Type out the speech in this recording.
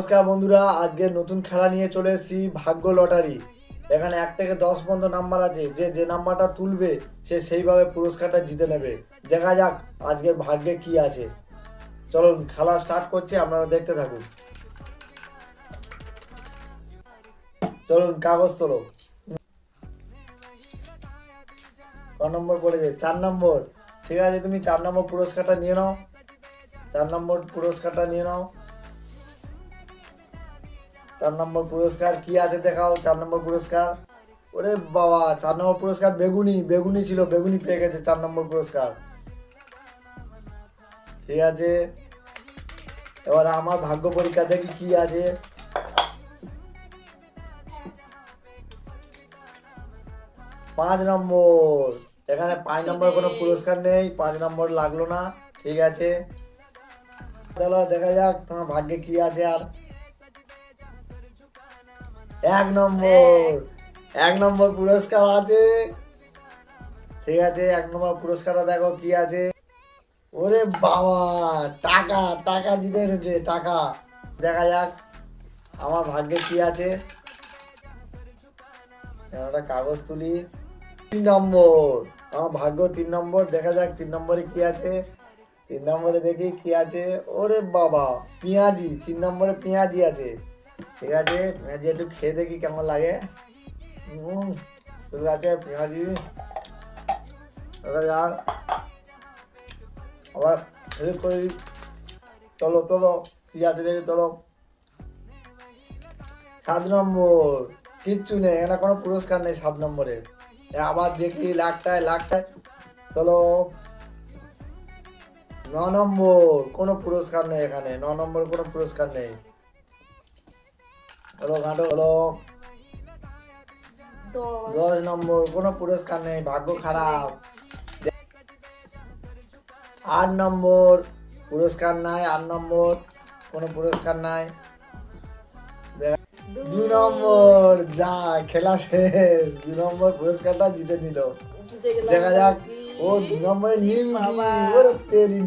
নমস্কার বন্ধুরা, আজকে নতুন খেলা নিয়ে চলে এসেছি ভাগ্য লটারি। এখানে 1 থেকে 10 পর্যন্ত নাম্বার আছে, যে নাম্বারটা তুলবে সে সেইভাবে পুরস্কারটা জিতে নেবে। দেখা যাক আজকের ভাগ্যে কি আছে। চলুন খেলা স্টার্ট করছি, আপনারা দেখতে থাকুন। চলুন কাগজ তোলো। ক নম্বর পড়েছে? 4 নম্বর। ঠিক আছে, তুমি 4 নম্বর পুরস্কারটা নিয়ে নাও। 4 নম্বর পুরস্কারটা নিয়ে নাও। 4 নম্বর পুরস্কার কি আছে দেখাও। 4 নম্বর পুরস্কার, ওরে বাবা, 4 নম্বর পুরস্কার বেগুনি ছিল, বেগুনি পেয়ে গেছে 4 নম্বর পুরস্কার। ঠিক আছে, এবার আমার ভাগ্য পরীক্ষা দেখি কি আছে। 5 নম্বর। এখানে 5 নম্বর কোনো পুরস্কার নেই, 5 নম্বর লাগলো না। ঠিক আছে, চলো দেখা যাক তোমার ভাগ্যে কি আছে। আর 1 নম্বর, 1 নম্বর পুরস্কার আছে। ঠিক আছে, 1 নম্বর পুরস্কারটা দেখো কি আছে। ওরে বাবা, টাকা টাকা জিতে এনেছে, টাকা। দেখা যাক আমার ভাগ্যে কি আছে। একটা কাগজ তুলি। 3 নম্বর, আমার ভাগ্য 3 নম্বর। দেখা যাক 3 নম্বরে কি আছে। 3 নম্বরে দেখি কি আছে। ওরে বাবা, পেঁয়াজি। 3 নম্বরে পেঁয়াজি আছে। ঠিক আছে, পেঁয়াজি একটু খেয়ে দেখি কেমন লাগে। ঠিক আছে, পেঁয়াজি। দেখা যাক আবার হেল্প করি। চলো চলো, কি আছে দেখি, চলো। 7 নম্বর, কিচ্ছু নেই, এখানে কোনো পুরস্কার নেই 7 নম্বরে। আবার দেখি লাখটায় লাখটায়। চলো। 9 নম্বর, কোনো পুরস্কার নেই এখানে। 9 নম্বর কোনো পুরস্কার নেই। চলো ঘাটো, চলো। 10 নম্বর, কোনো পুরস্কার নেই, ভাগ্য খারাপ। 8 নম্বর, পুরস্কার নাই। 8 নম্বর কোনো পুরস্কার নাই। 2 নম্বর, যা খেলা শেষ। 2 নম্বর পুরস্কারটা জিতে নিল। দেখা যাক। ও 2 নম্বরে নিমকি। ওরে তেরি,